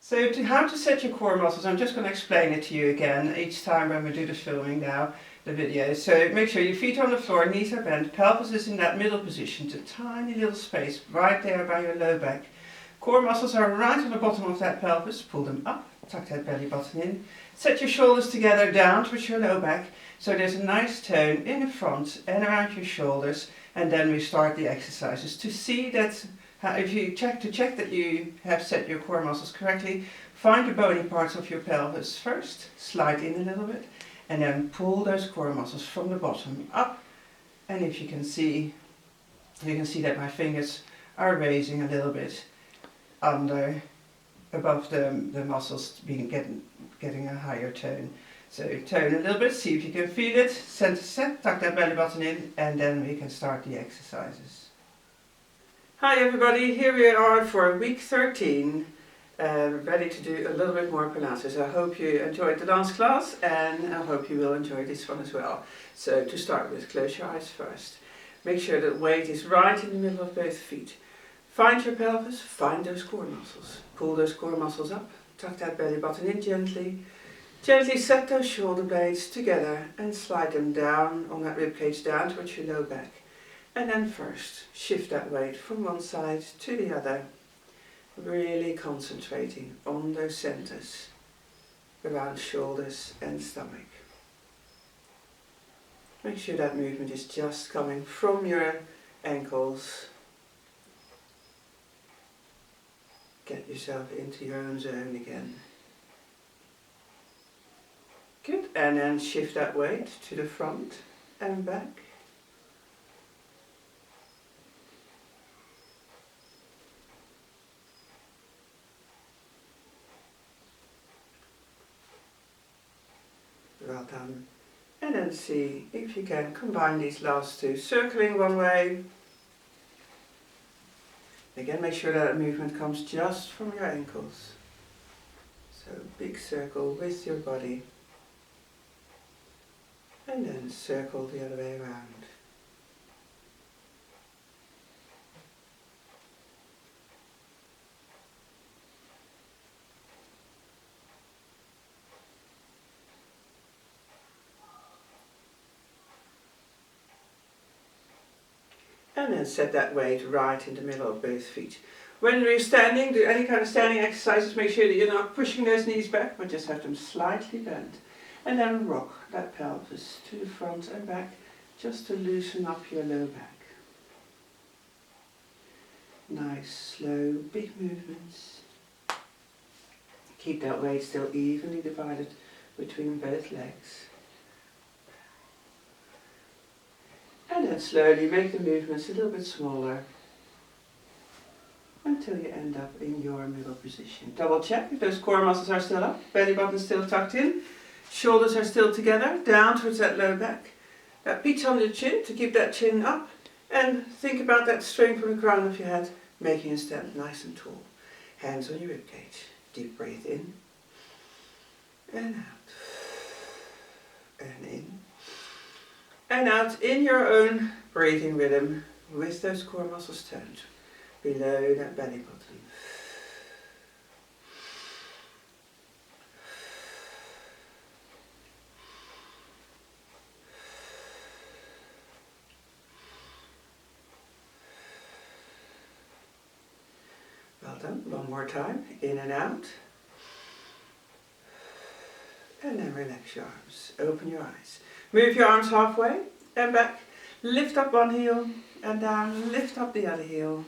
So how to set your core muscles, I'm just going to explain it to you again each time when we do the filming now, the video. So make sure your feet are on the floor, knees are bent, pelvis is in that middle position, the tiny little space right there by your low back. Core muscles are right on the bottom of that pelvis, pull them up, tuck that belly button in. Set your shoulders together down towards your low back, so there's a nice tone in the front and around your shoulders, and then we start the exercises. To see that, if you check that you have set your core muscles correctly, find the bony parts of your pelvis first, slide in a little bit, and then pull those core muscles from the bottom up. And if you can see that my fingers are raising a little bit above the muscles, getting a higher tone. So tone a little bit, see if you can feel it, center set, tuck that belly button in, and then we can start the exercises. Hi everybody, here we are for week 13, ready to do a little bit more Pilates. I hope you enjoyed the last class, and I hope you will enjoy this one as well. So to start with, close your eyes first. Make sure that weight is right in the middle of both feet. Find your pelvis, find those core muscles. Pull those core muscles up, tuck that belly button in gently. Gently set those shoulder blades together and slide them down on that ribcage down towards your low back. And then first, shift that weight from one side to the other, really concentrating on those centers around shoulders and stomach. Make sure that movement is just coming from your ankles. Get yourself into your own zone again. Good, and then shift that weight to the front and back. Well done. And then see if you can combine these last two, circling one way. Again, make sure that movement comes just from your ankles. So big circle with your body. And then circle the other way around. And then set that weight right in the middle of both feet. When you're standing, do any kind of standing exercises, make sure that you're not pushing those knees back, but just have them slightly bent. And then rock that pelvis to the front and back, just to loosen up your low back. Nice, slow, big movements. Keep that weight still evenly divided between both legs. And then slowly make the movements a little bit smaller until you end up in your middle position. Double check if those core muscles are still up, belly button still tucked in. Shoulders are still together, down towards that low back. That peach on the chin to keep that chin up. And think about that strength from the crown of your head, making you stand nice and tall. Hands on your ribcage. Deep breath in. And out. And in. And out in your own breathing rhythm with those core muscles toned below that belly button. Well done. One more time. In and out. And then relax your arms. Open your eyes. Move your arms halfway and back. Lift up one heel and down. Lift up the other heel.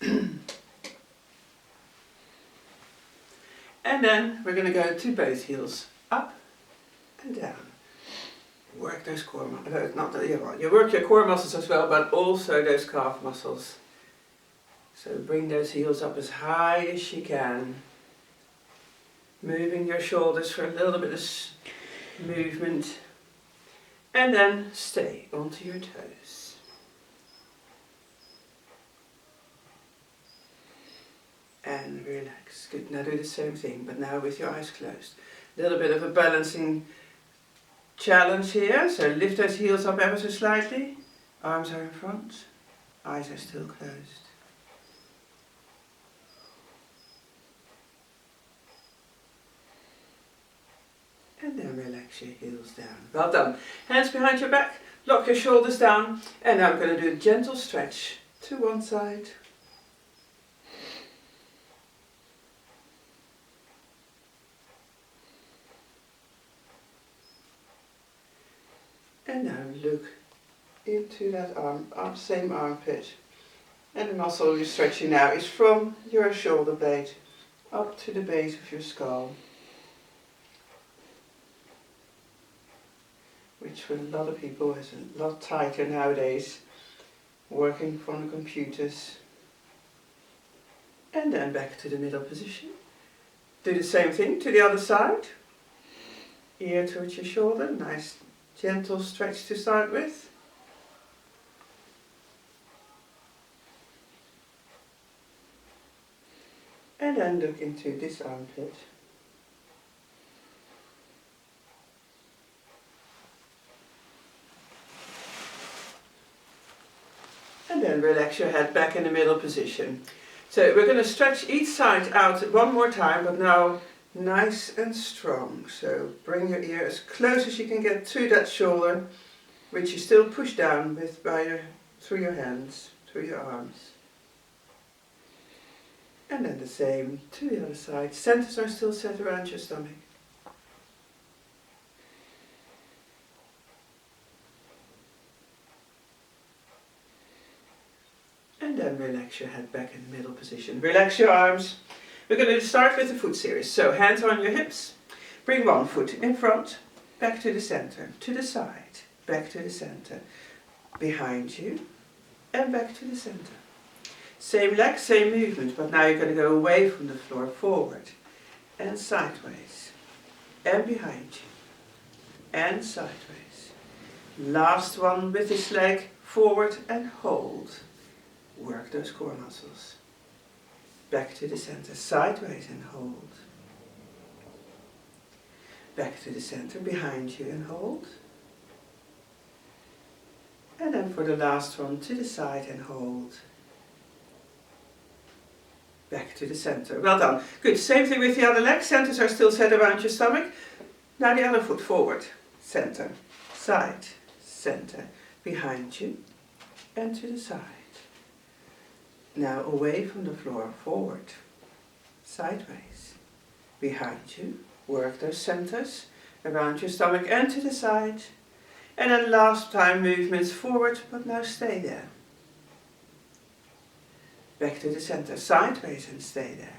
And then we're going to go to both heels. Up and down. Work those core muscles. You work your core muscles as well, but also those calf muscles. So bring those heels up as high as you can. Moving your shoulders for a little bit of movement. And then stay onto your toes. And relax. Good. Now do the same thing, but now with your eyes closed. A little bit of a balancing challenge here. So lift those heels up ever so slightly. Arms are in front. Eyes are still closed. And then relax your heels down. Well done. Hands behind your back, lock your shoulders down, and now we're going to do a gentle stretch to one side. And now look into that same armpit. And the muscle you're stretching now is from your shoulder blade up to the base of your skull. Which for a lot of people is a lot tighter nowadays, working from the computers. And then back to the middle position. Do the same thing to the other side. Ear towards your shoulder, nice gentle stretch to start with. And then look into this armpit. And then relax your head back in the middle position. So we're going to stretch each side out one more time, but now nice and strong. So bring your ear as close as you can get to that shoulder, which you still push down with through your hands, through your arms. And then the same to the other side. Centers are still set around your stomach. And then relax your head back in the middle position. Relax your arms. We're going to start with the foot series. So hands on your hips. Bring one foot in front, back to the center, to the side, back to the center, behind you, and back to the center. Same leg, same movement, but now you're going to go away from the floor, forward, and sideways, and behind you, and sideways. Last one with this leg, forward and hold. Work those core muscles. Back to the center, sideways and hold. Back to the center, behind you and hold. And then for the last one, to the side and hold. Back to the center. Well done. Good. Same thing with the other leg. Centers are still set around your stomach. Now the other foot forward. Center. Side. Center. Behind you. And to the side. Now away from the floor. Forward. Sideways. Behind you. Work those centers around your stomach and to the side. And then last time movements forward, but now stay there. Back to the center, sideways and stay there.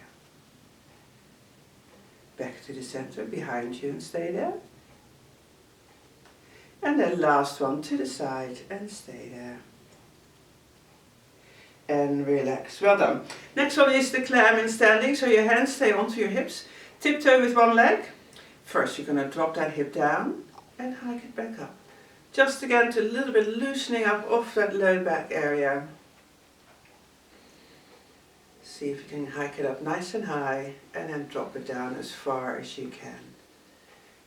Back to the center, behind you and stay there. And then last one to the side and stay there. And relax. Well done. Next one is the clam in standing, so your hands stay onto your hips. Tiptoe with one leg. First you're going to drop that hip down and hike it back up. Just again to a little bit loosening up off that low back area. See if you can hike it up nice and high and then drop it down as far as you can.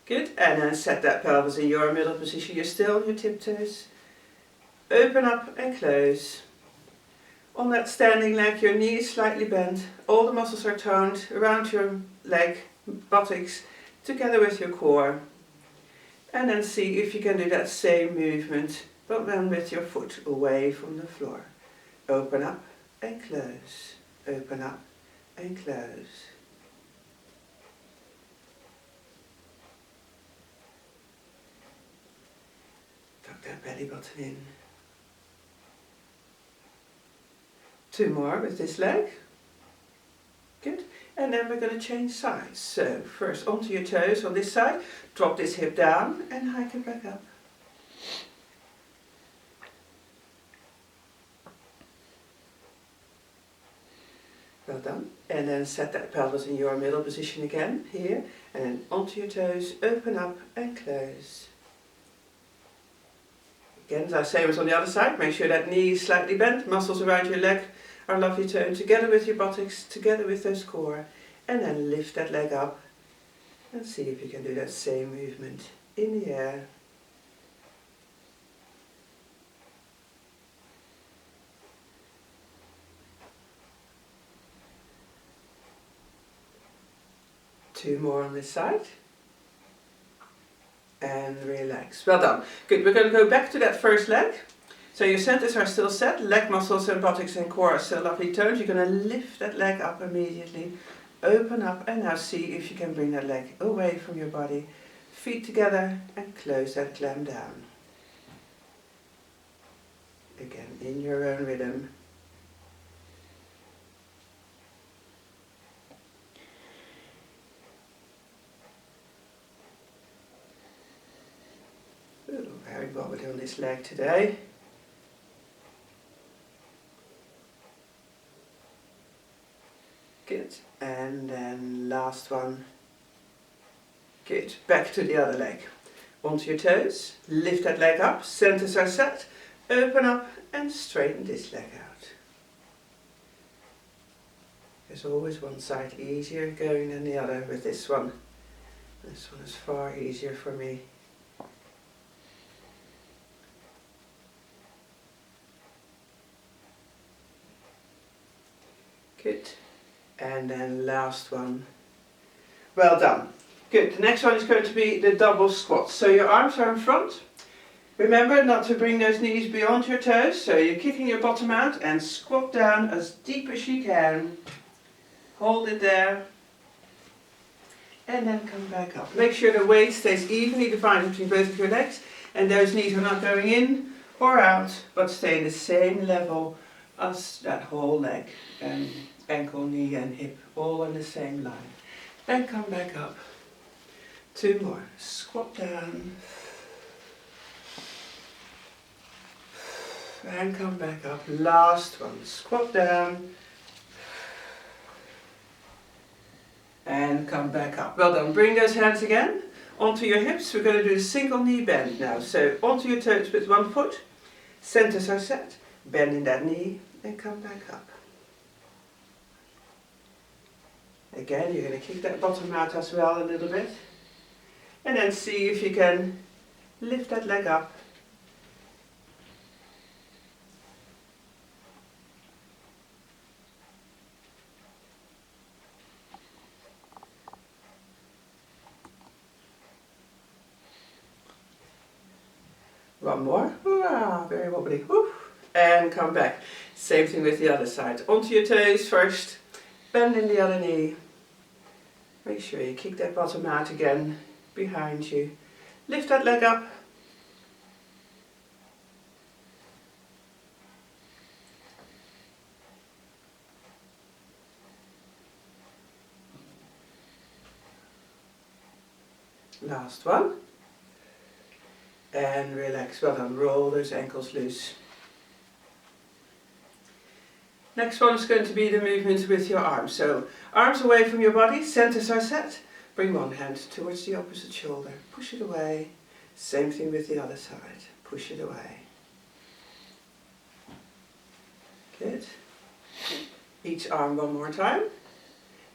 Good, and then set that pelvis in your middle position. You're still on your tiptoes. Open up and close. On that standing leg, your knee is slightly bent. All the muscles are toned around your leg, buttocks, together with your core. And then see if you can do that same movement, but then with your foot away from the floor. Open up and close. Open up and close. Tuck that belly button in. 2 more with this leg. Good. And then we're going to change sides. So first onto your toes on this side, drop this hip down and hike it back up. Well done. And then set that pelvis in your middle position again, here. And then onto your toes, open up and close. Again, as same as on the other side, make sure that knee is slightly bent, muscles around your leg are lovely toned, together with your buttocks, together with those core. And then lift that leg up and see if you can do that same movement in the air. 2 more on this side. And relax. Well done. Good, we're going to go back to that first leg. So your centers are still set, leg muscles and buttocks and core are still lovely toned. You're going to lift that leg up immediately, open up, and now see if you can bring that leg away from your body. Feet together and close that clam down. Again, in your own rhythm. Ooh, very wobbly on this leg today. Good, and then last one. Good, back to the other leg. Onto your toes, lift that leg up, centers are set, open up and straighten this leg out. There's always one side easier going than the other with this one. This one is far easier for me. Good. And then last one. Well done. Good. The next one is going to be the double squats. So your arms are in front. Remember not to bring those knees beyond your toes. So you're kicking your bottom out and squat down as deep as you can. Hold it there. And then come back up. Make sure the weight stays evenly divided between both of your legs. And those knees are not going in or out, but stay the same level as that whole leg. And ankle, knee and hip all on the same line. Then come back up. 2 more. Squat down. And come back up. Last one. Squat down. And come back up. Well done. Bring those hands again onto your hips. We're going to do a single knee bend now. So onto your toes with one foot. Centers are set. Bend in that knee and come back up. Again, you're going to kick that bottom out as well a little bit. And then see if you can lift that leg up. One more. Hurrah, very wobbly. Woo. And come back. Same thing with the other side. Onto your toes first. Bend in the other knee. Make sure you kick that bottom out again behind you. Lift that leg up. Last one. And relax. Well done. Roll those ankles loose. Next one is going to be the movement with your arms. So arms away from your body, centers are set. Bring one hand towards the opposite shoulder. Push it away. Same thing with the other side. Push it away. Good. Each arm one more time.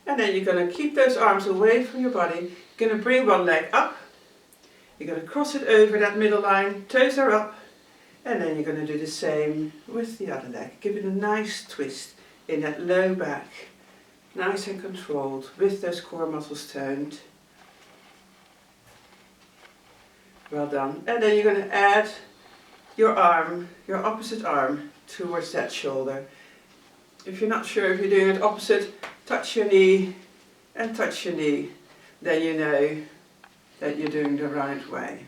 And then you're going to keep those arms away from your body. You're going to bring one leg up. You're going to cross it over that middle line. Toes are up. And then you're going to do the same with the other leg. Give it a nice twist in that low back. Nice and controlled with those core muscles toned. Well done. And then you're going to add your arm, your opposite arm, towards that shoulder. If you're not sure if you're doing it opposite, touch your knee and touch your knee. Then you know that you're doing the right way.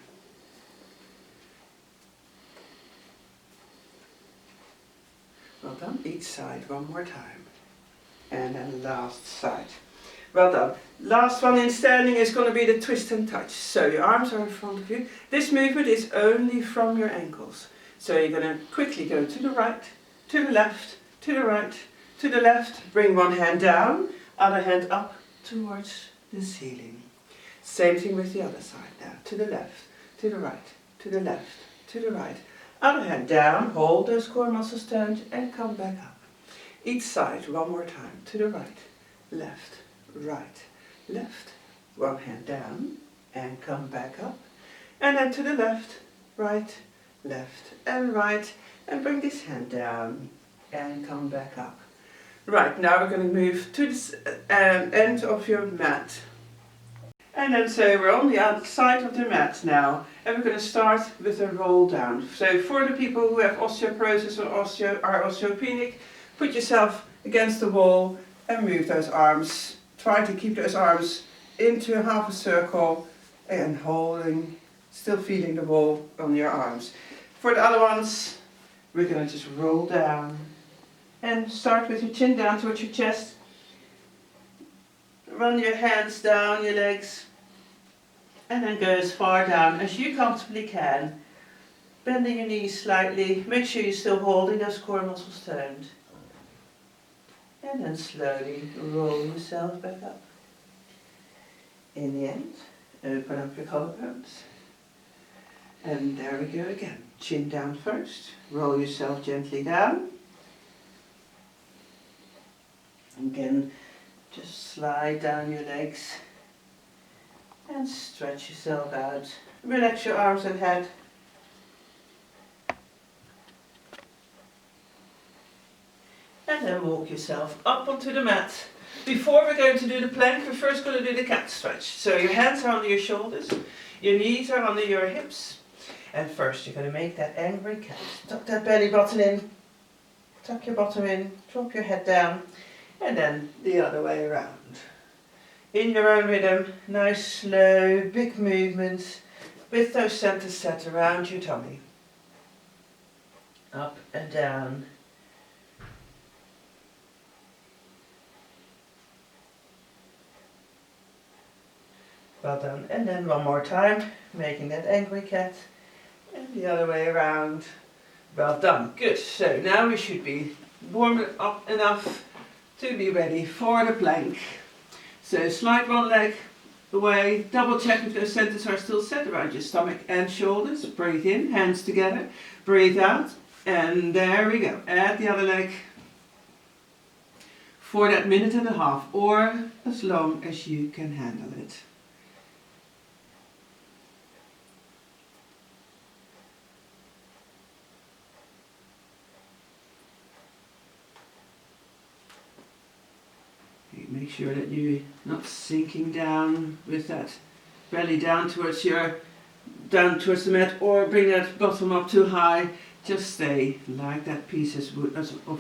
Well done. Each side one more time. And then last side. Well done. Last one in standing is going to be the twist and touch. So your arms are in front of you. This movement is only from your ankles. So you're going to quickly go to the right, to the left, to the right, to the left. Bring one hand down, other hand up towards the ceiling. Same thing with the other side now. To the left, to the right, to the left, to the right. Other hand down, hold those core muscles toned and come back up. Each side one more time. To the right, left, right, left. One hand down and come back up. And then to the left, right, left and right. And bring this hand down and come back up. Right, now we're going to move to the end of your mat. And then so we're on the outside of the mat now, and we're going to start with a roll down. So for the people who have osteoporosis or are osteopenic, put yourself against the wall and move those arms. Try to keep those arms into a half a circle and holding, still feeling the wall on your arms. For the other ones, we're going to just roll down and start with your chin down towards your chest. Run your hands down your legs and then go as far down as you comfortably can. Bending your knees slightly, make sure you're still holding those core muscles toned. And then slowly roll yourself back up. In the end, open up your collarbones. And there we go again. Chin down first, roll yourself gently down. Again, just slide down your legs and stretch yourself out. Relax your arms and head. And then walk yourself up onto the mat. Before we're going to do the plank, we're first going to do the cat stretch. So your hands are under your shoulders, your knees are under your hips. And first you're going to make that angry cat. Tuck that belly button in, tuck your bottom in, drop your head down. And then the other way around. In your own rhythm, nice slow, big movements with those centers set around your tummy. Up and down. Well done. And then one more time, making that angry cat. And the other way around. Well done. Good. So now we should be warmed up enough to be ready for the plank. So slide one leg away, double check if those centers are still set around your stomach and shoulders. Breathe in, hands together, breathe out, and there we go. Add the other leg for that minute and a half, or as long as you can handle it. Make sure that you're not sinking down with that belly down towards the mat, or bring that bottom up too high. Just stay like that piece of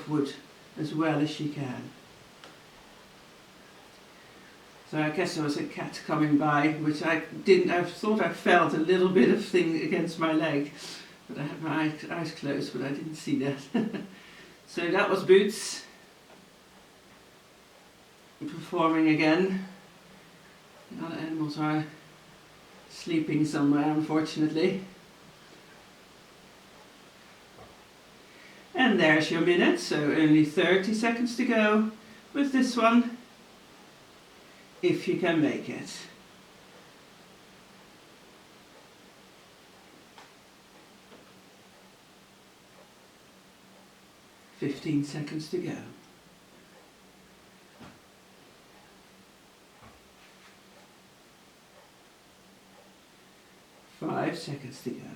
wood as well as you can. So I guess there was a cat coming by, which I thought I felt a little bit of thing against my leg, but I had my eyes closed, but I didn't see that. So that was Boots performing again. The other animals are sleeping somewhere, unfortunately. And there's your minute, so only 30 seconds to go with this one, if you can make it. "15 seconds to go. "5 seconds to go.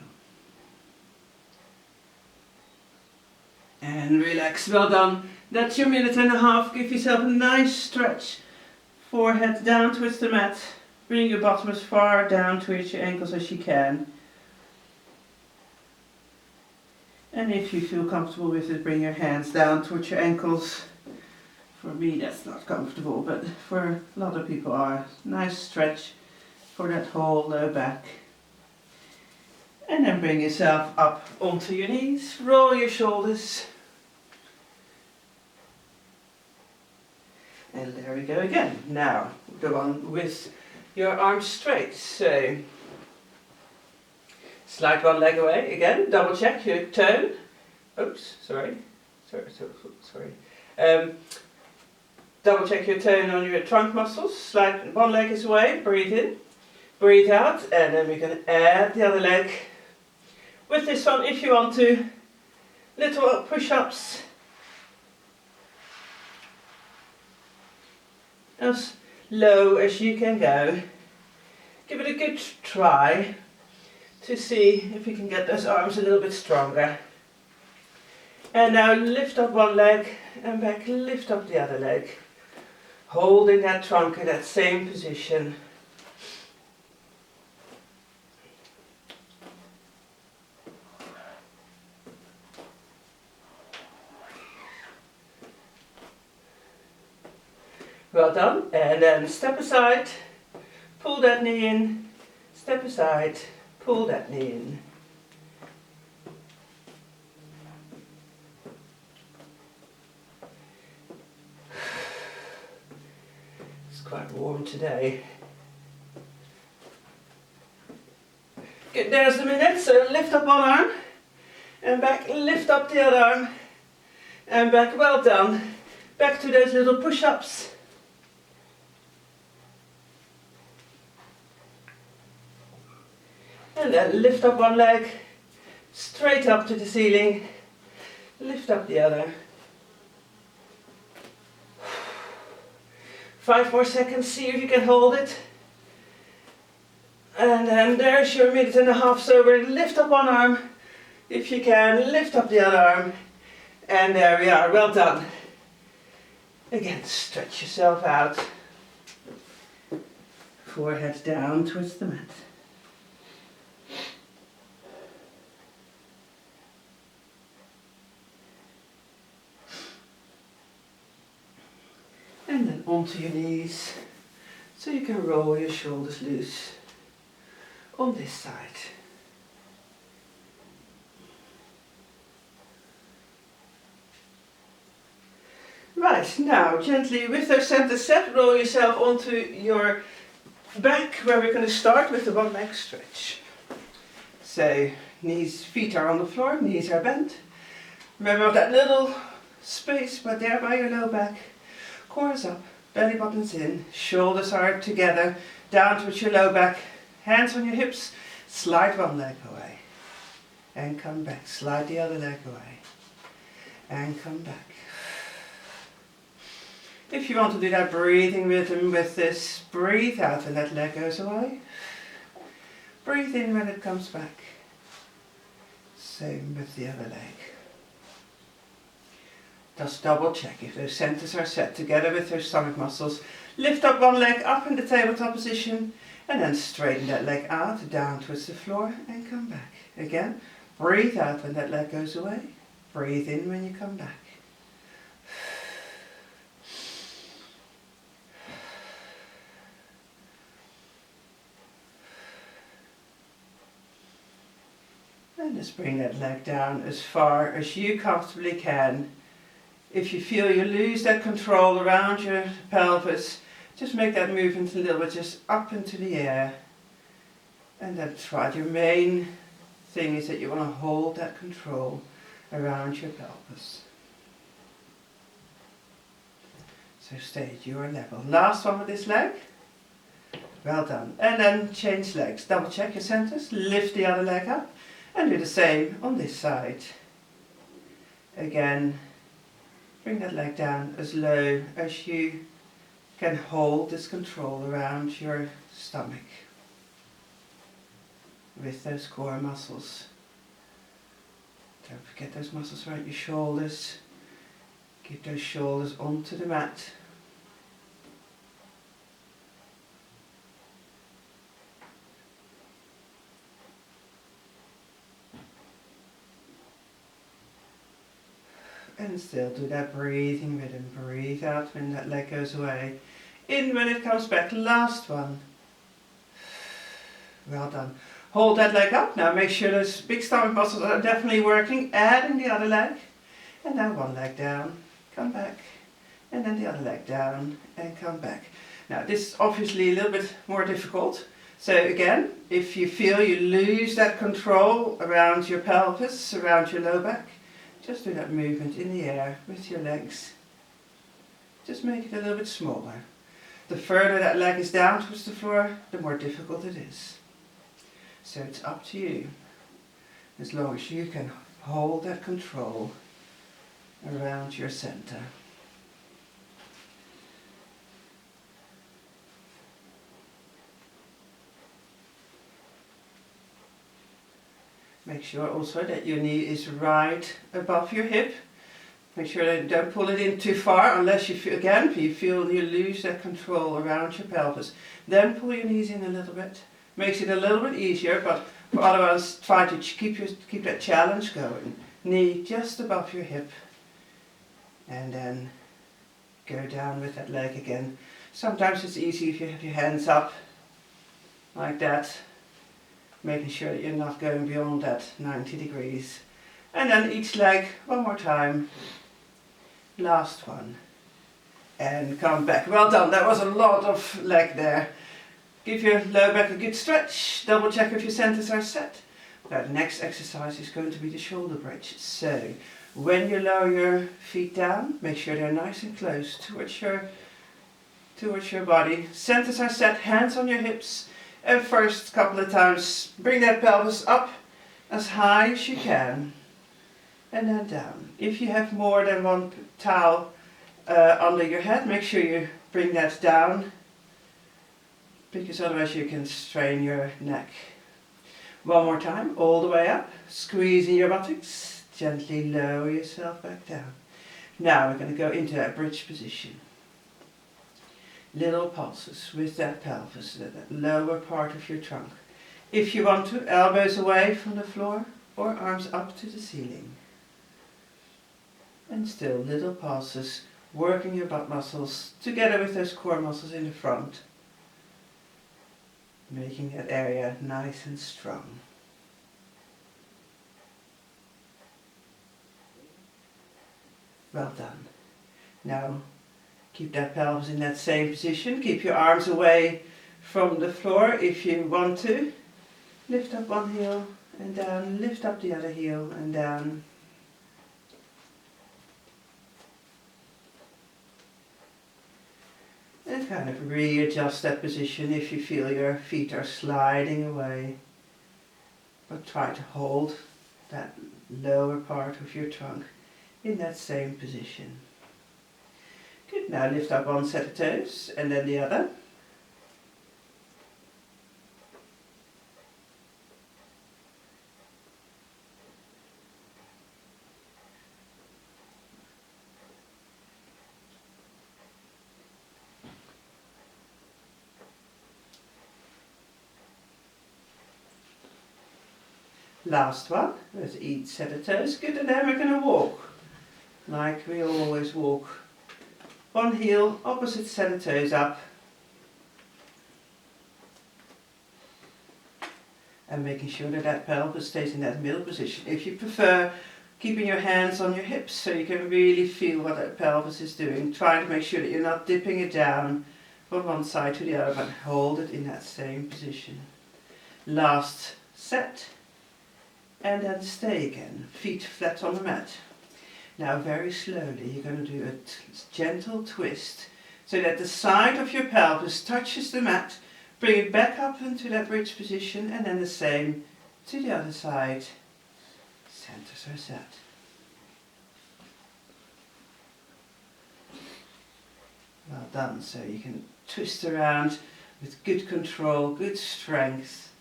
And relax, well done. That's your minute and a half. Give yourself a nice stretch. Forehead down towards the mat. Bring your bottom as far down towards your ankles as you can. And if you feel comfortable with it, bring your hands down towards your ankles. For me that's not comfortable, but for a lot of people are. Nice stretch for that whole low back. And then bring yourself up onto your knees, roll your shoulders. And there we go again. Now, the one with your arms straight. So, slide one leg away again, double check your toe. Oops, sorry. Double check your tone on your trunk muscles. Slide one leg is away, breathe in, breathe out, and then we're going to add the other leg. With this one, if you want to, little push-ups. As low as you can go. Give it a good try to see if you can get those arms a little bit stronger. And now lift up one leg and back, lift up the other leg. Holding that trunk in that same position. Well done. And then step aside, pull that knee in, step aside, pull that knee in. It's quite warm today. Good, there's the minute. So lift up one arm and back, lift up the other arm and back. Well done. Back to those little push-ups. And then lift up one leg, straight up to the ceiling, lift up the other. 5 more seconds, see if you can hold it. And then there's your 1.5 so we lift up one arm, if you can, lift up the other arm. And there we are, well done. Again, stretch yourself out. Forehead down towards the mat. And then onto your knees, so you can roll your shoulders loose on this side. Right, now gently with the center set, roll yourself onto your back, where we're going to start with the one leg stretch. So knees, feet are on the floor, knees are bent. Remember that little space but there by your low back. Core is up, belly button's in, shoulders are together, down towards your low back, hands on your hips, slide one leg away and come back, slide the other leg away and come back. If you want to do that breathing rhythm with this, breathe out and that leg goes away. Breathe in when it comes back. Same with the other leg. Just double check if those centers are set together with your stomach muscles. Lift up one leg up in the tabletop position and then straighten that leg out, down towards the floor and come back. Again, breathe out when that leg goes away. Breathe in when you come back. And just bring that leg down as far as you comfortably can. If you feel you lose that control around your pelvis, just make that movement a little bit just up into the air. And that's right, your main thing is that you want to hold that control around your pelvis. So stay at your level. Last one with this leg. Well done. And then change legs. Double check your centers, lift the other leg up. And do the same on this side. Again, bring that leg down as low as you can hold this control around your stomach with those core muscles. Don't forget those muscles around your shoulders. Keep those shoulders onto the mat. And still do that breathing rhythm. Breathe out when that leg goes away. In when it comes back. Last one. Well done. Hold that leg up. Now make sure those big stomach muscles are definitely working. Adding the other leg. And now one leg down. Come back. And then the other leg down. And come back. Now this is obviously a little bit more difficult. So again, if you feel you lose that control around your pelvis, around your low back, just do that movement in the air with your legs. Just make it a little bit smaller. The further that leg is down towards the floor, the more difficult it is. So it's up to you. As long as you can hold that control around your center. Make sure also that your knee is right above your hip. Make sure that you don't pull it in too far unless you feel, again, you feel you lose that control around your pelvis. Then pull your knees in a little bit. Makes it a little bit easier, but for otherwise try to keep that challenge going. Knee just above your hip. And then go down with that leg again. Sometimes it's easy if you have your hands up like that, making sure that you're not going beyond that 90 degrees. And then each leg, one more time. Last one. And come back. Well done, that was a lot of leg there. Give your lower back a good stretch. Double check if your centers are set. Now the next exercise is going to be the shoulder bridge. So when you lower your feet down, make sure they're nice and close towards your body. Centers are set, hands on your hips. And first couple of times, bring that pelvis up as high as you can. And then down. If you have more than one towel under your head, make sure you bring that down, because otherwise you can strain your neck. One more time, all the way up, squeezing your buttocks, gently lower yourself back down. Now we're going to go into that bridge position. Little pulses with that pelvis, that lower part of your trunk. If you want to, elbows away from the floor or arms up to the ceiling. And still little pulses, working your butt muscles together with those core muscles in the front. Making that area nice and strong. Well done. Now keep that pelvis in that same position. Keep your arms away from the floor if you want to. Lift up one heel and down. Lift up the other heel and down. And kind of readjust that position if you feel your feet are sliding away. But try to hold that lower part of your trunk in that same position. Good, now lift up one set of toes and then the other. Last one, with each set of toes. Good, and then we're going to walk, like we always walk. One heel, opposite set of toes up. And making sure that that pelvis stays in that middle position. If you prefer, keeping your hands on your hips so you can really feel what that pelvis is doing. Try to make sure that you're not dipping it down from one side to the other, but hold it in that same position. Last set. And then stay again, feet flat on the mat. Now very slowly you're going to do a gentle twist so that the side of your pelvis touches the mat. Bring it back up into that bridge position and then the same to the other side. Centers are set. Well done. So you can twist around with good control, good strength,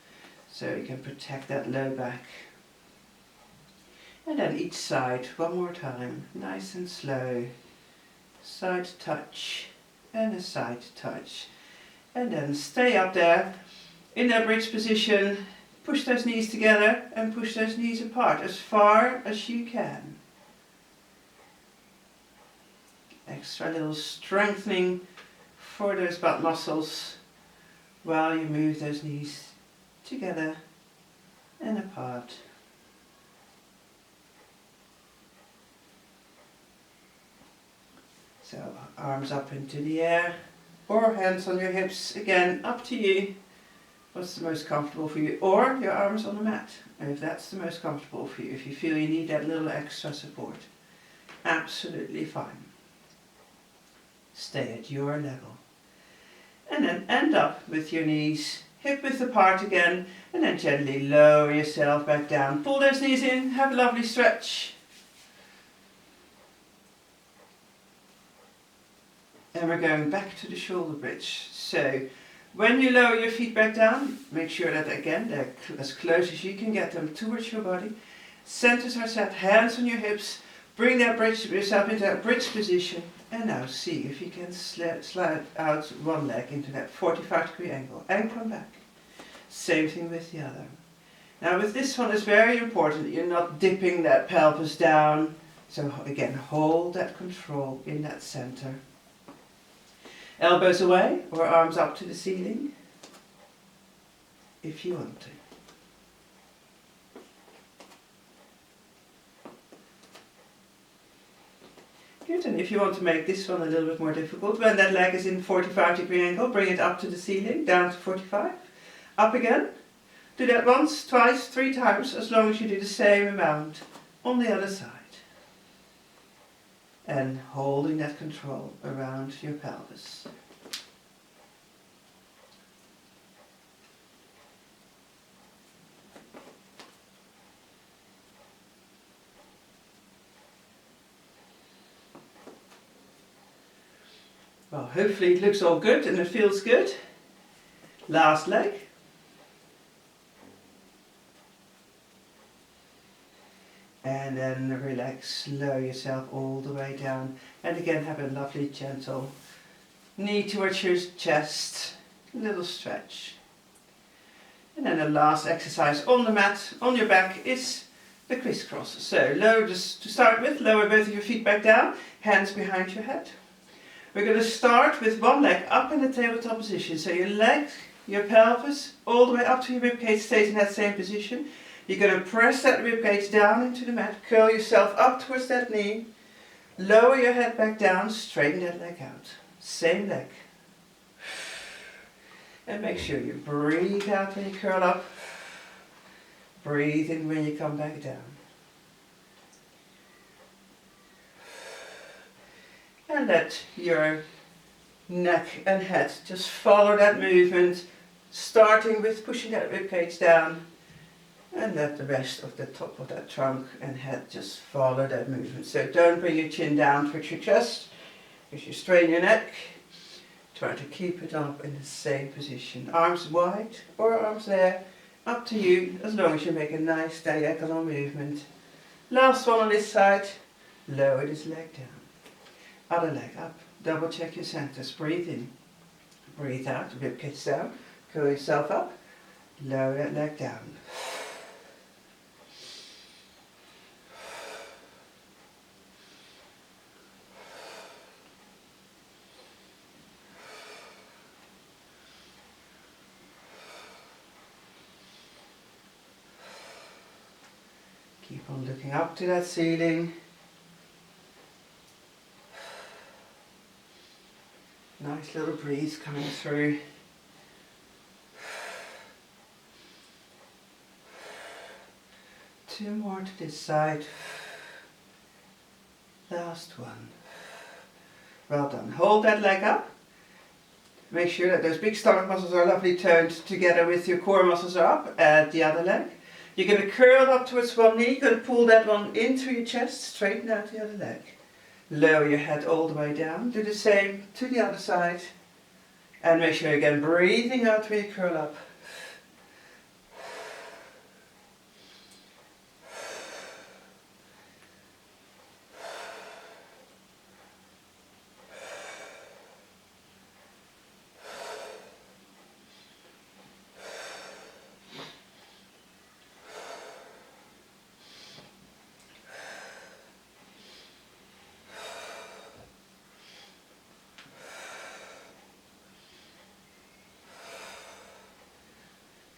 so you can protect that low back. And then each side, one more time, nice and slow. Side touch and a side touch. And then stay up there in that bridge position. Push those knees together and push those knees apart as far as you can. Extra little strengthening for those butt muscles while you move those knees together and apart. So arms up into the air or hands on your hips, again up to you. What's the most comfortable for you, or your arms on the mat, if that's the most comfortable for you, if you feel you need that little extra support. Absolutely fine. Stay at your level. And then end up with your knees hip width apart again, and then gently lower yourself back down. Pull those knees in, have a lovely stretch. And we're going back to the shoulder bridge. So when you lower your feet back down, make sure that again they're as close as you can get them towards your body. Centers are set, hands on your hips. Bring that bridge yourself into that bridge position. And now see if you can slide out one leg into that 45-degree angle and come back. Same thing with the other. Now with this one, it's very important that you're not dipping that pelvis down. So again, hold that control in that center. Elbows away or arms up to the ceiling, if you want to. Good, and if you want to make this one a little bit more difficult, when that leg is in 45-degree angle, bring it up to the ceiling, down to 45, up again. Do that once, twice, 3 times, as long as you do the same amount on the other side. And holding that control around your pelvis. Well, hopefully it looks all good and it feels good. Last leg. And then relax, slow yourself all the way down. And again, have a lovely gentle knee towards your chest, little stretch. And then the last exercise on the mat, on your back, is the crisscross. So lower, just to start with, lower both of your feet back down, hands behind your head. We're going to start with one leg up in the tabletop position. So your legs, your pelvis, all the way up to your ribcage stays in that same position. You're going to press that ribcage down into the mat, curl yourself up towards that knee, lower your head back down, straighten that leg out. Same leg. And make sure you breathe out when you curl up, breathe in when you come back down. And let your neck and head just follow that movement, starting with pushing that ribcage down, and let the rest of the top of that trunk and head just follow that movement. So don't bring your chin down towards your chest, because you strain your neck. Try to keep it up in the same position. Arms wide or arms there, up to you, as long as you make a nice diagonal movement. Last one on this side, lower this leg down. Other leg up, double check your centers, breathe in, breathe out, ribcage down, curl yourself up, lower that leg down. Keep on looking up to that ceiling. Nice little breeze coming through. Two more to this side. Last one. Well done. Hold that leg up. Make sure that those big stomach muscles are lovely turned together with your core muscles are up. Add the other leg. You're going to curl up towards one knee. You're going to pull that one into your chest. Straighten out the other leg. Lower your head all the way down. Do the same to the other side. And make sure again, breathing out when you curl up.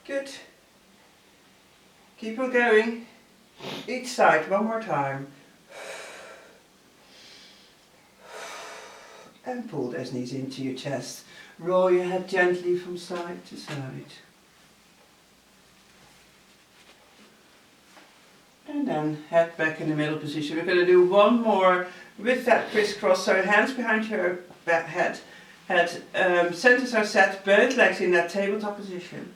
Good. Keep on going. Each side, one more time. And pull those knees into your chest. Roll your head gently from side to side. And then head back in the middle position. We're going to do one more with that crisscross. So hands behind your head. Centers are set, both legs in that tabletop position.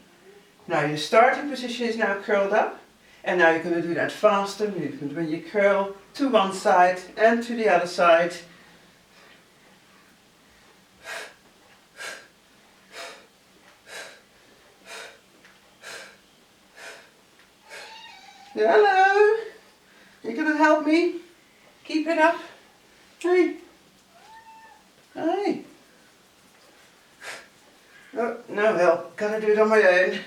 Now your starting position is now curled up, and now you're going to do that faster movement when you curl to one side and to the other side. Hello, you going to help me? Keep it up. Hey. Hey. Oh, no help, gotta do it on my own.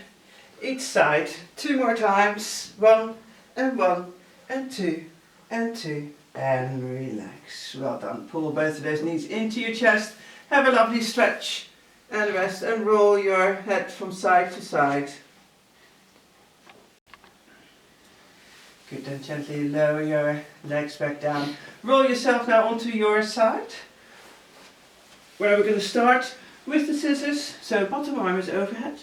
Each side, 2 more times. 1 and 1 and 2 and 2 and relax. Well done. Pull both of those knees into your chest. Have a lovely stretch and rest and roll your head from side to side. Good, then gently lower your legs back down. Roll yourself now onto your side, where we're going to start with the scissors. So bottom arm is overhead.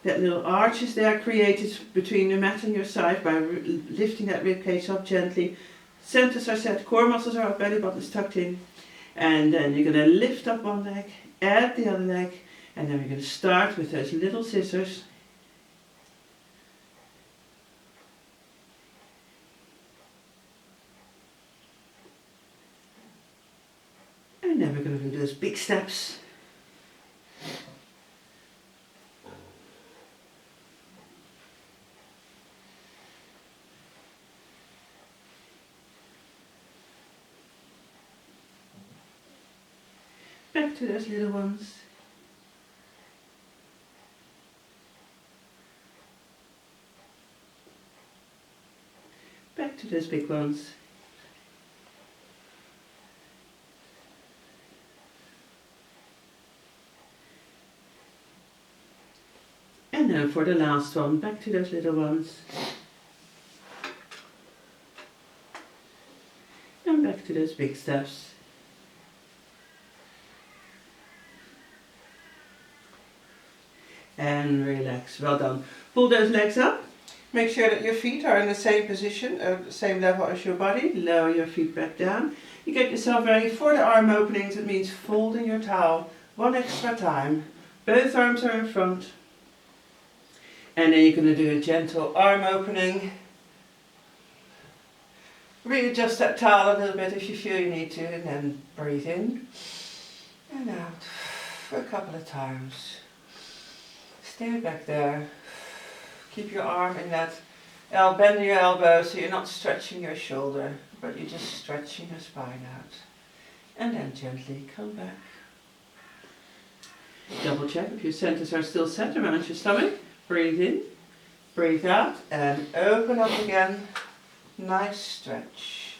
That little arch is there created between the mat and your side by lifting that rib cage up gently. Centers are set, core muscles are up, belly button is tucked in. And then you're going to lift up one leg, add the other leg, and then we're going to start with those little scissors. And then we're going to do those big steps. Back to those little ones. Back to those big ones. And then for the last one, back to those little ones. And back to those big steps. And relax, well done. Pull those legs up. Make sure that your feet are in the same position, the same level as your body. Lower your feet back down. You get yourself ready for the arm openings. It means folding your towel one extra time. Both arms are in front. And then you're going to do a gentle arm opening. Readjust that towel a little bit if you feel you need to, and then breathe in and out for a couple of times. Stay back there. Keep your arm in that bend your elbow so you're not stretching your shoulder, but you're just stretching your spine out. And then gently come back. Double check if your centers are still set around your stomach. Breathe in, breathe out, and open up again. Nice stretch.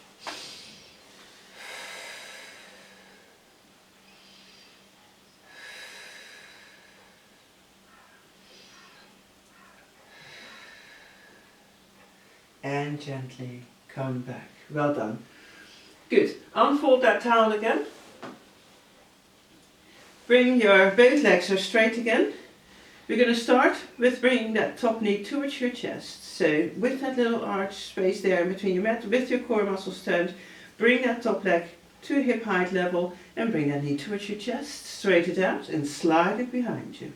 And gently come back. Well done. Good. Unfold that towel again. Bring your both legs are straight again. We're going to start with bringing that top knee towards your chest. So with that little arch space there in between your mat, with your core muscles turned, bring that top leg to hip height level and bring that knee towards your chest. Straight it out and slide it behind you.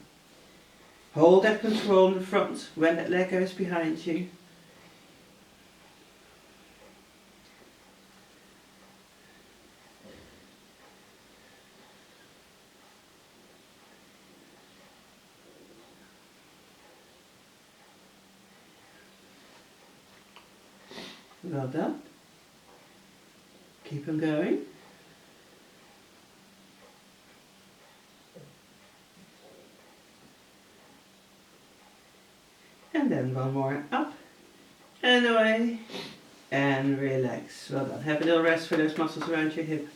Hold that control in the front when that leg goes behind you. Well done. Keep them going. And then one more up and away and relax. Well done. Have a little rest for those muscles around your hip.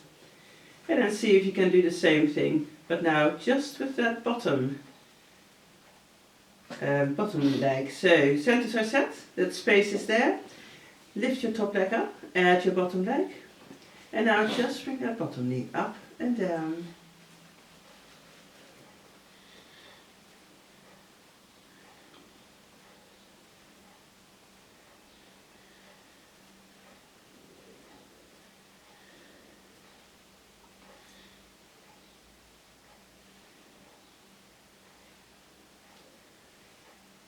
And then see if you can do the same thing, but now just with that bottom leg. So centers are set, that space is there. Lift your top leg up, add your bottom leg, and now just bring that bottom knee up and down.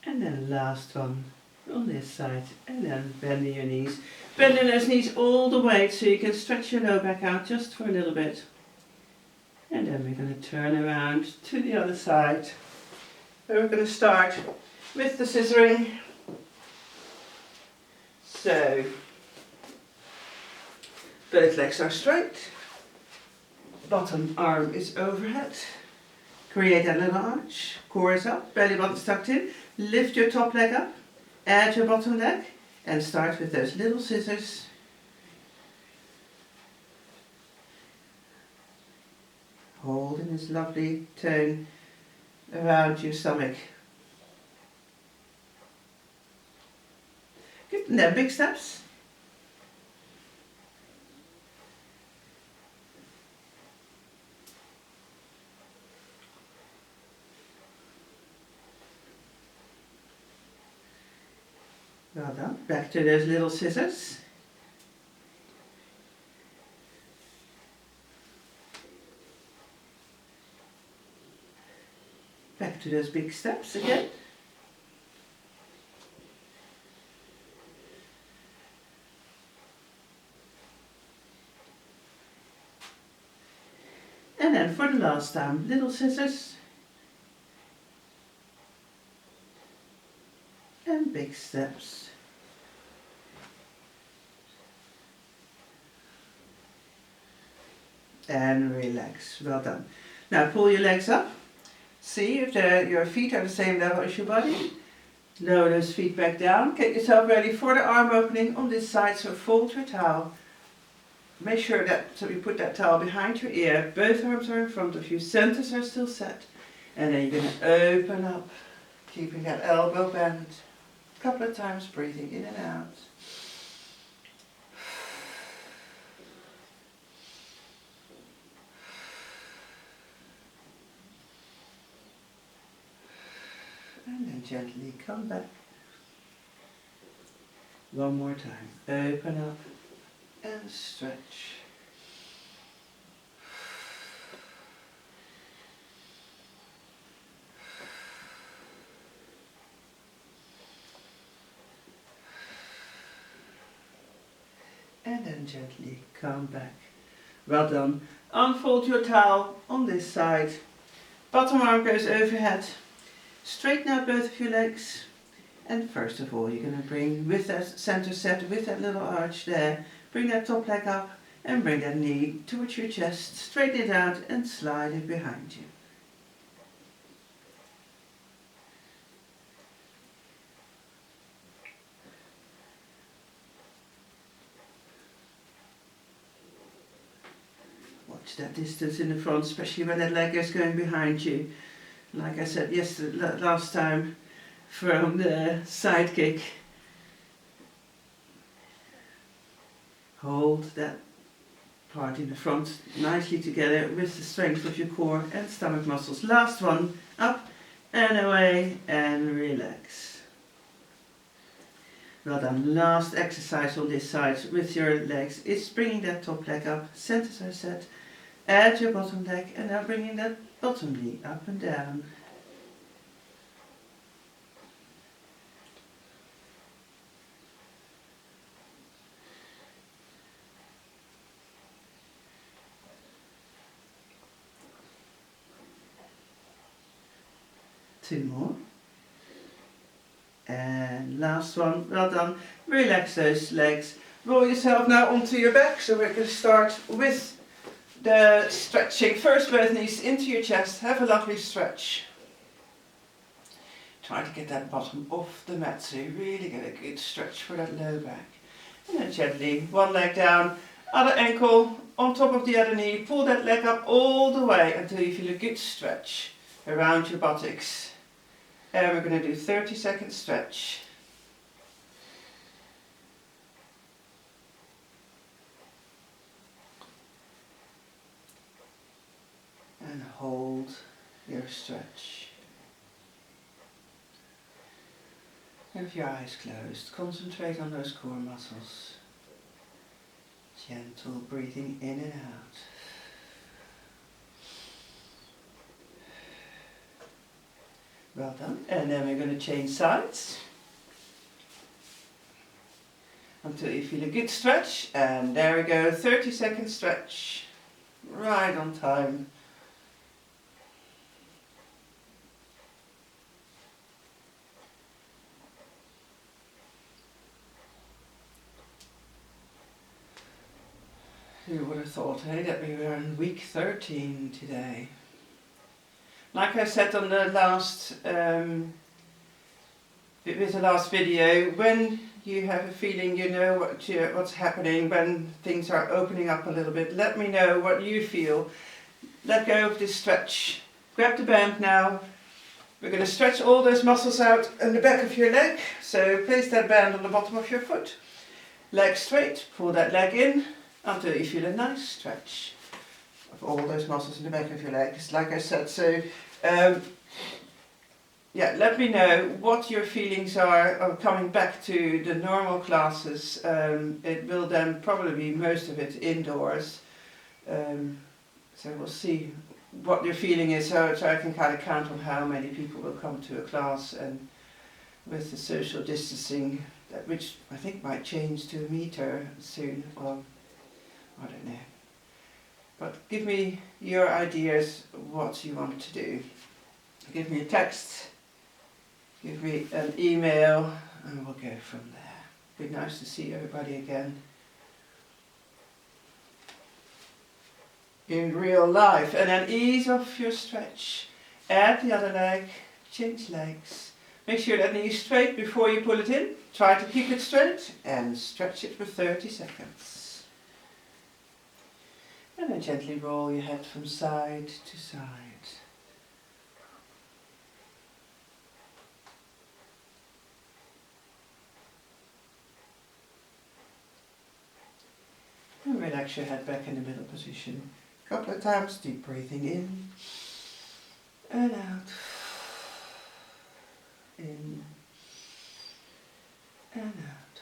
And then last one on this side, and then bending your knees. Bending those knees all the way so you can stretch your low back out just for a little bit. And then we're going to turn around to the other side. And we're going to start with the scissoring. So, both legs are straight. Bottom arm is overhead. Create a little arch. Core is up, belly button's tucked in. Lift your top leg up. Add your bottom leg and start with those little scissors. holding this lovely tone around your stomach. Good, and then big steps. Well done. Back to those little scissors. Back to those big steps again. And then for the last time, little scissors. And big steps. And relax. Well done. Now pull your legs up. See if your feet are the same level as your body. Lower those feet back down. Get yourself ready for the arm opening on this side. So fold your towel. Make sure that so you put that towel behind your ear. Both arms are in front of you. Centers are still set. And then you're going to open up. Keeping that elbow bent. A couple of times breathing in and out. And then gently come back. One more time. Open up and stretch. And then gently come back. Well done. Unfold your towel on this side. Bottom arm goes overhead. Straighten out both of your legs. And first of all, you're going to bring, with that center set, with that little arch there, bring that top leg up and bring that knee towards your chest. Straighten it out and slide it behind you. Watch that distance in the front, especially when that leg is going behind you. Like I said last time, from the side kick. Hold that part in the front nicely together with the strength of your core and stomach muscles. Last one, up and away and relax. Well done. Last exercise on this side with your legs is bringing that top leg up, centers are set, add your bottom leg and now bringing that bottom knee up and down. Two more. And last one. Well done. Relax those legs. Roll yourself now onto your back. So we're going to start with the stretching. First both knees into your chest. Have a lovely stretch. Try to get that bottom off the mat so you really get a good stretch for that low back. And then gently one leg down, other ankle on top of the other knee. Pull that leg up all the way until you feel a good stretch around your buttocks. And we're going to do 30-second stretch. And hold your stretch. Have your eyes closed. Concentrate on those core muscles. Gentle breathing in and out. Well done. And then we're going to change sides until you feel a good stretch. And there we go, 30-second stretch. Right on time. Who would have thought, hey, that we were in week 13 today. Like I said on the last, with the last video, when you have a feeling you know what's happening, when things are opening up a little bit, let me know what you feel. let go of this stretch. Grab the band now. We're going to stretch all those muscles out in the back of your leg. So place that band on the bottom of your foot. Leg straight, pull that leg in until you feel a nice stretch of all those muscles in the back of your legs. Like I said, so yeah, let me know what your feelings are of coming back to the normal classes. It will then probably be most of it indoors. So we'll see what your feeling is, so I can kind of count on how many people will come to a class, and with the social distancing, which I think might change to 1 meter soon. Well, I don't know. But give me your ideas what you want to do. Give me a text, give me an email, and we'll go from there. Be nice to see everybody again in real life. And then ease off your stretch. Add the other leg, change legs. Make sure that knee is straight before you pull it in. Try to keep it straight and stretch it for 30 seconds. And then gently roll your head from side to side. And relax your head back in the middle position. A couple of times, deep breathing in and out. In and out.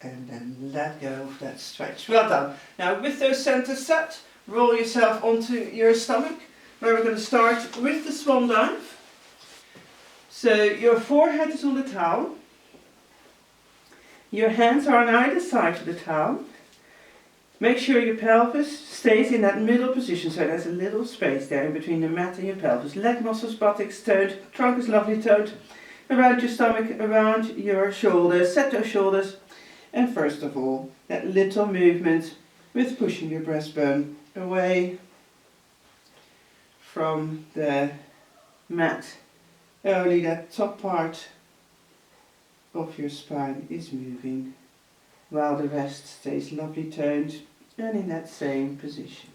And then let go of that stretch. Well done. Now with those centers set, roll yourself onto your stomach, where we're going to start with the swan dive. So your forehead is on the towel. Your hands are on either side of the towel. Make sure your pelvis stays in that middle position, so there's a little space there in between the mat and your pelvis. Leg muscles, buttocks toned, trunk is lovely toned. Around your stomach, around your shoulders, set those shoulders. And first of all, that little movement with pushing your breastbone away from the mat. Only that top part of your spine is moving, while the rest stays lovely toned and in that same position.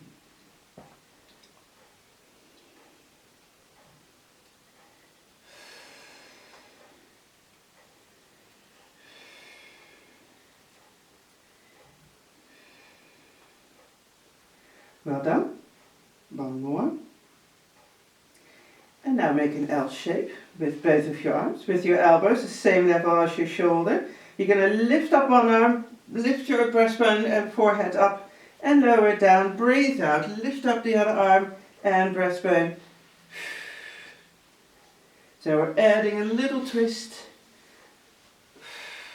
Well done. One more. And now make an L shape with both of your arms, with your elbows the same level as your shoulder. You're going to lift up one arm, lift your breastbone and forehead up and lower it down. Breathe out, lift up the other arm and breastbone. So we're adding a little twist.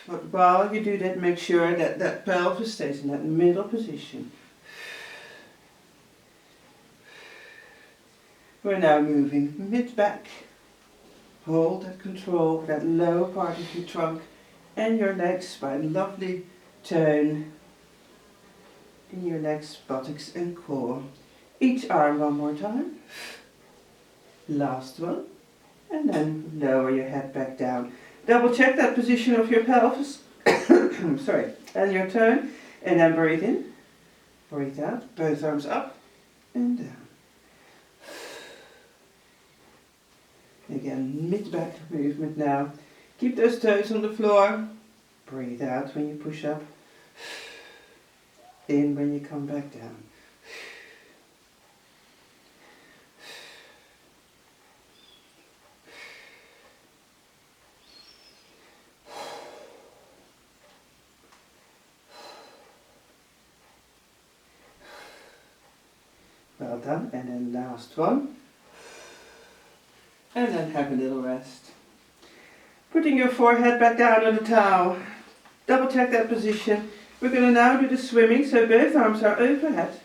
But while you do that, make sure that that pelvis stays in that middle position. We're now moving mid-back. Hold that control, that lower part of your trunk and your legs by a lovely tone in your legs, buttocks and core. Each arm one more time. Last one. And then lower your head back down. Double check that position of your pelvis. Sorry. And your tone. And then breathe in. Breathe out. Both arms up and down. Again, mid-back movement now. Keep those toes on the floor. Breathe out when you push up. In when you come back down. Well done. And then last one. And then have a little rest. Putting your forehead back down on the towel. Double check that position. We're going to now do the swimming, so both arms are overhead.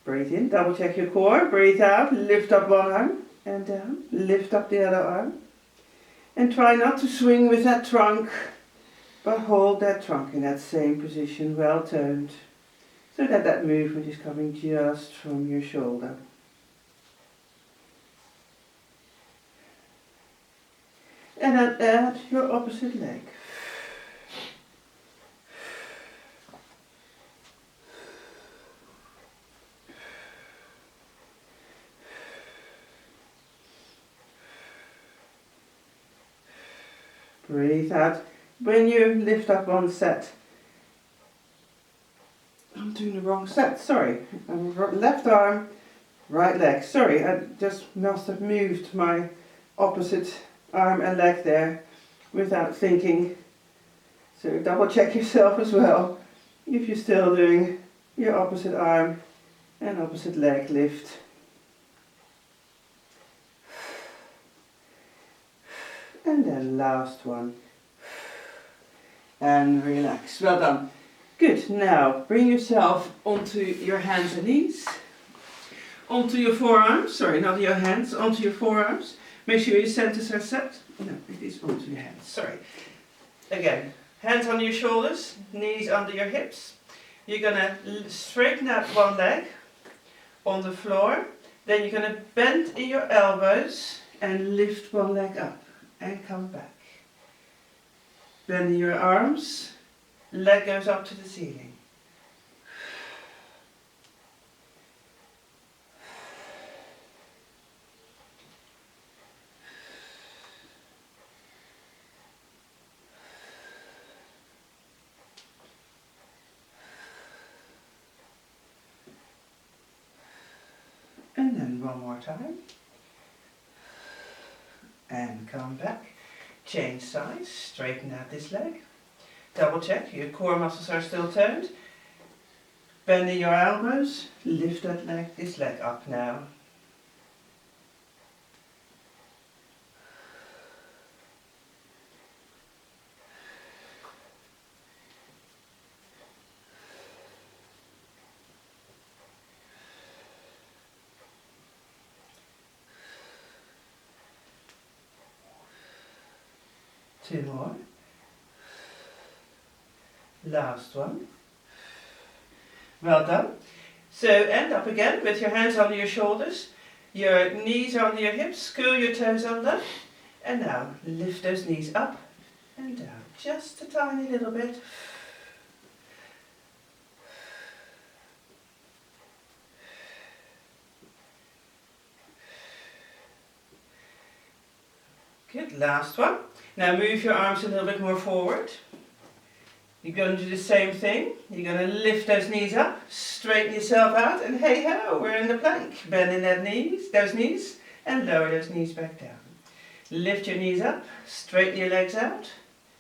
Breathe in, double check your core. Breathe out, lift up one arm and down. Lift up the other arm. And try not to swing with that trunk, but hold that trunk in that same position, well toned, so that that movement is coming just from your shoulder. And then add your opposite leg. Breathe out. When you lift up one set, I'm doing the wrong set, sorry. Left arm, right leg. Sorry, I just must have moved my opposite arm and leg there without thinking. So double check yourself as well if you're still doing your opposite arm and opposite leg lift. And then last one. And relax. Well done. Good. Now bring yourself onto your hands and knees. Onto your forearms. Sorry, not your hands. Onto your forearms. Make sure your centers are set. No, it is onto your hands. Sorry. Again. Hands on your shoulders. Knees under your hips. You're going to straighten out one leg on the floor. Then you're going to bend in your elbows and lift one leg up. And come back. Bend your arms, leg goes up to the ceiling. And then one more time. And come back. Change sides, straighten out this leg. Double check, your core muscles are still toned. Bending your elbows, lift that leg, this leg up now. Two more. Last one. Well done. So end up again with your hands under your shoulders. Your knees are under your hips. Curl your toes under. And now lift those knees up and down. Just a tiny little bit. Good, last one. Now move your arms a little bit more forward. You're going to do the same thing. You're going to lift those knees up, straighten yourself out, and hey ho, we're in the plank. Bending those knees, and lower those knees back down. Lift your knees up, straighten your legs out,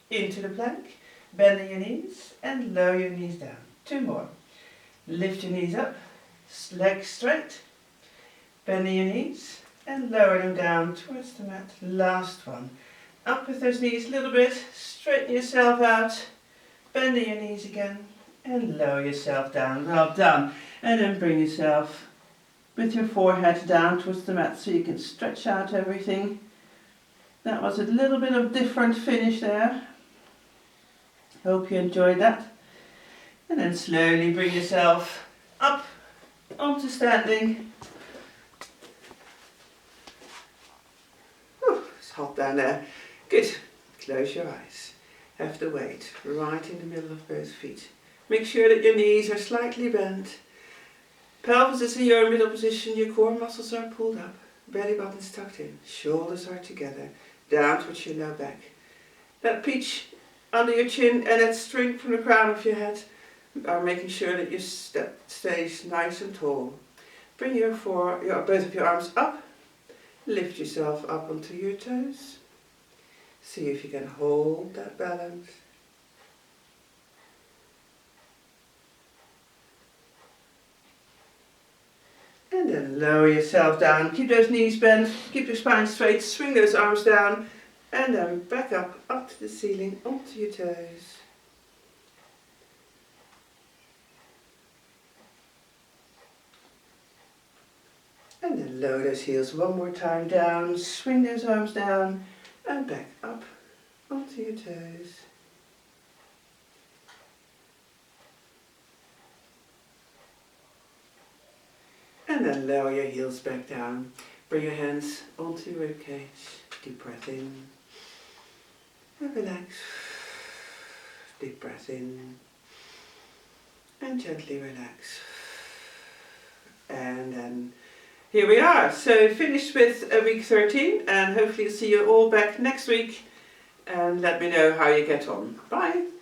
into the plank, bending your knees, and lower your knees down. Two more. Lift your knees up, legs straight, bending your knees, and lower them down towards the mat. Last one. Up with those knees a little bit, straighten yourself out, bending your knees again, and lower yourself down. Well done. And then bring yourself with your forehead down towards the mat so you can stretch out everything. That was a little bit of different finish there. Hope you enjoyed that. And then slowly bring yourself up onto standing. Whew, it's hot down there. Good. Close your eyes. Have the weight right in the middle of both feet. Make sure that your knees are slightly bent. Pelvis is in your middle position. Your core muscles are pulled up. Belly button is tucked in. Shoulders are together. Down towards your low back. That peach under your chin and that string from the crown of your head are making sure that your step stays nice and tall. Bring both of your arms up. Lift yourself up onto your toes. See if you can hold that balance. And then lower yourself down. Keep those knees bent, keep your spine straight, swing those arms down, and then back up to the ceiling, onto your toes. And then lower those heels one more time down, swing those arms down, and back up onto your toes. And then lower your heels back down. Bring your hands onto your ribcage. Deep breath in. And relax. Deep breath in. And gently relax. And then here we are. So finished with week 13, and hopefully see you all back next week and let me know how you get on. Bye!